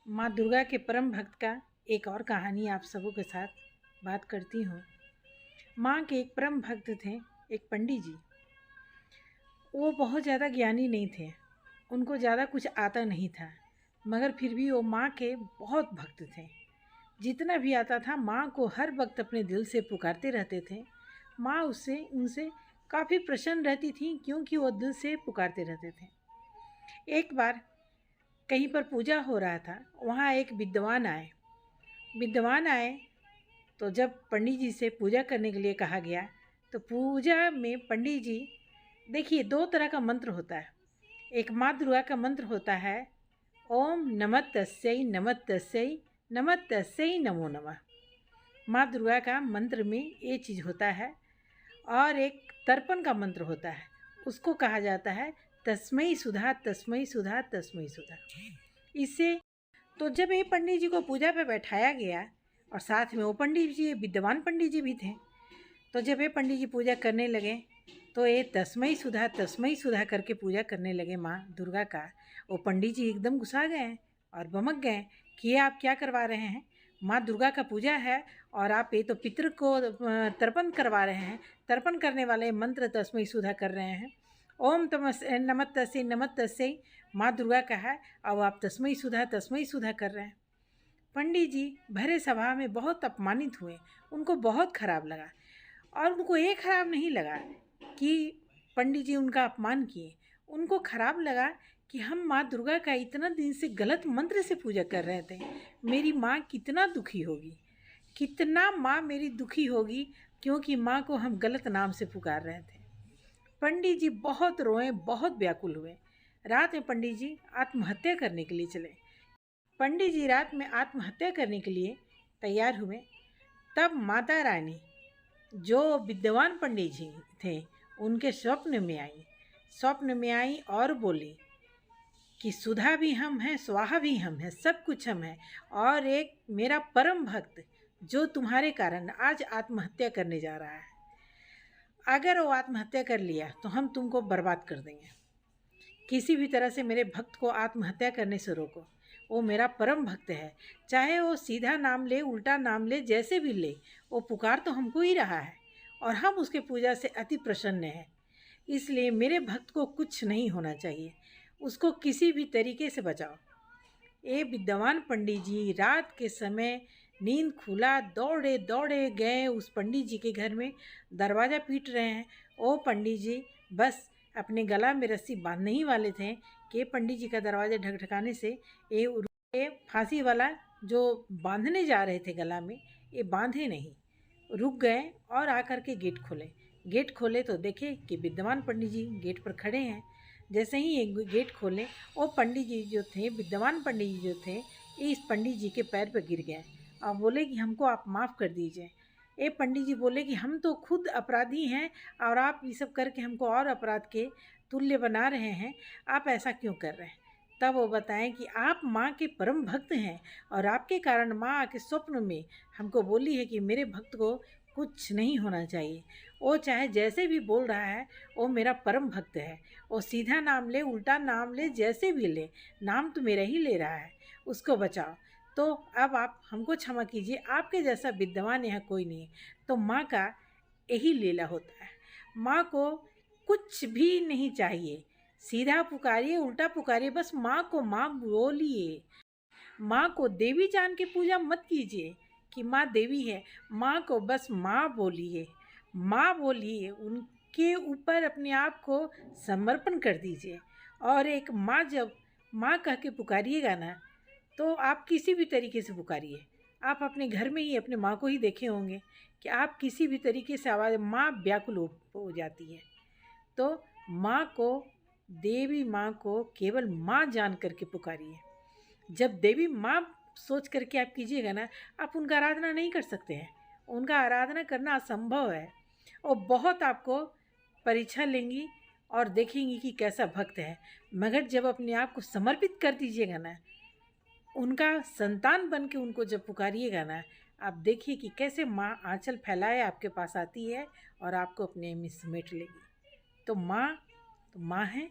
माँ दुर्गा के परम भक्त का एक और कहानी आप सबों के साथ बात करती हूँ। माँ के एक परम भक्त थे, एक पंडित जी। वो बहुत ज़्यादा ज्ञानी नहीं थे, उनको ज़्यादा कुछ आता नहीं था, मगर फिर भी वो माँ के बहुत भक्त थे। जितना भी आता था माँ को हर वक्त अपने दिल से पुकारते रहते थे। माँ उससे उनसे काफ़ी प्रसन्न रहती थी, क्योंकि वो दिल से पुकारते रहते थे। एक बार कहीं पर पूजा हो रहा था, वहाँ एक विद्वान आए तो जब पंडित जी से पूजा करने के लिए कहा गया तो पूजा में पंडित जी, देखिए, दो तरह का मंत्र होता है। एक माँ दुर्गा का मंत्र होता है, ओम नमः तस्यै नमः तस्यै नमः तस्यै नमो नमः। माँ दुर्गा का मंत्र में ये चीज़ होता है। और एक तर्पण का मंत्र होता है, उसको कहा जाता है तस्मै सुधा तस्मै सुधा तस्मै सुधा। इससे तो जब ये पंडित जी को पूजा पे बैठाया गया और साथ में वो पंडित जी, विद्वान पंडित जी भी थे, तो जब ये पंडित जी पूजा करने लगे तो ये तस्मै सुधा करके पूजा करने लगे माँ दुर्गा का। वो पंडित जी एकदम गुस्सा गए और बमक गए कि ये आप क्या करवा रहे हैं। माँ दुर्गा का पूजा है और आप ये तो पितृ को तर्पण करवा रहे हैं। तर्पण करने वाले मंत्र तस्मै सुधा कर रहे हैं। ओम नमः तस्यै माँ दुर्गा का है, अब आप तस्मै सुधा कर रहे हैं। पंडित जी भरे सभा में बहुत अपमानित हुए, उनको बहुत खराब लगा। और उनको ये खराब नहीं लगा कि पंडित जी उनका अपमान किए, उनको खराब लगा कि हम माँ दुर्गा का इतना दिन से गलत मंत्र से पूजा कर रहे थे। मेरी माँ कितना दुखी होगी, कितना माँ मेरी दुखी होगी, क्योंकि माँ को हम गलत नाम से पुकार रहे थे। पंडित जी बहुत रोए, बहुत व्याकुल हुए। रात में पंडित जी आत्महत्या करने के लिए चले। पंडित जी रात में आत्महत्या करने के लिए तैयार हुए, तब माता रानी, जो विद्वान पंडित जी थे, उनके स्वप्न में आई और बोली कि सुधा भी हम हैं, स्वाहा भी हम हैं, सब कुछ हम हैं, और एक मेरा परम भक्त जो तुम्हारे कारण आज आत्महत्या करने जा रहा है, अगर वो आत्महत्या कर लिया तो हम तुमको बर्बाद कर देंगे। किसी भी तरह से मेरे भक्त को आत्महत्या करने से रोको। वो मेरा परम भक्त है, चाहे वो सीधा नाम ले, उल्टा नाम ले, जैसे भी ले, वो पुकार तो हमको ही रहा है और हम उसके पूजा से अति प्रसन्न हैं। इसलिए मेरे भक्त को कुछ नहीं होना चाहिए, उसको किसी भी तरीके से बचाओ। ये विद्वान पंडित जी रात के समय नींद खुला दौड़े दौड़े गए उस पंडित जी के घर में, दरवाज़ा पीट रहे हैं। ओ पंडित जी बस अपने गला में रस्सी बांधने ही वाले थे कि पंडित जी का दरवाज़ा ढकढकाने से ये फांसी वाला जो बांधने जा रहे थे गला में, ये बांधे नहीं, रुक गए और आकर के गेट खोले तो देखे कि विद्वान पंडित जी गेट पर खड़े हैं। जैसे ही एक गेट खोले, वो पंडित जी जो थे, विद्वान पंडित जी जो थे, इस पंडित जी के पैर पर गिर गए और बोले कि हमको आप माफ़ कर दीजिए। ये पंडित जी बोले कि हम तो खुद अपराधी हैं और आप ये सब करके हमको और अपराध के तुल्य बना रहे हैं, आप ऐसा क्यों कर रहे हैं। तब वो बताएं कि आप माँ के परम भक्त हैं और आपके कारण माँ आके स्वप्न में हमको बोली है कि मेरे भक्त को कुछ नहीं होना चाहिए। वो चाहे जैसे भी बोल रहा है, वो मेरा परम भक्त है, वो सीधा नाम ले, उल्टा नाम ले, जैसे भी ले, नाम तो मेरा ही ले रहा है, उसको बचाओ। तो अब आप हमको क्षमा कीजिए, आपके जैसा विद्वान यहाँ कोई नहीं है। तो माँ का यही लीला होता है, माँ को कुछ भी नहीं चाहिए, सीधा पुकारिए, उल्टा पुकारिए, बस माँ को माँ बोलिए। माँ को देवी जान के पूजा मत कीजिए कि माँ देवी है, माँ को बस माँ बोलिए, माँ बोलिए, उनके ऊपर अपने आप को समर्पण कर दीजिए। और एक माँ, जब माँ कह के पुकारिएगा ना, तो आप किसी भी तरीके से पुकारिए। आप अपने घर में ही अपने माँ को ही देखे होंगे कि आप किसी भी तरीके से आवाज़, माँ व्याकुल हो जाती है। तो माँ को, देवी माँ को केवल माँ जान करके पुकारिए। जब देवी माँ सोच करके आप कीजिएगा ना, आप उनका आराधना नहीं कर सकते हैं, उनका आराधना करना असंभव है। और बहुत आपको परीक्षा लेंगी और देखेंगी कि कैसा भक्त है। मगर जब अपने आप को समर्पित कर दीजिएगा ना, उनका संतान बन के उनको जब पुकारिएगा ना, आप देखिए कि कैसे माँ आंचल फैलाए आपके पास आती है और आपको अपने में समेट लेगी। तो माँ है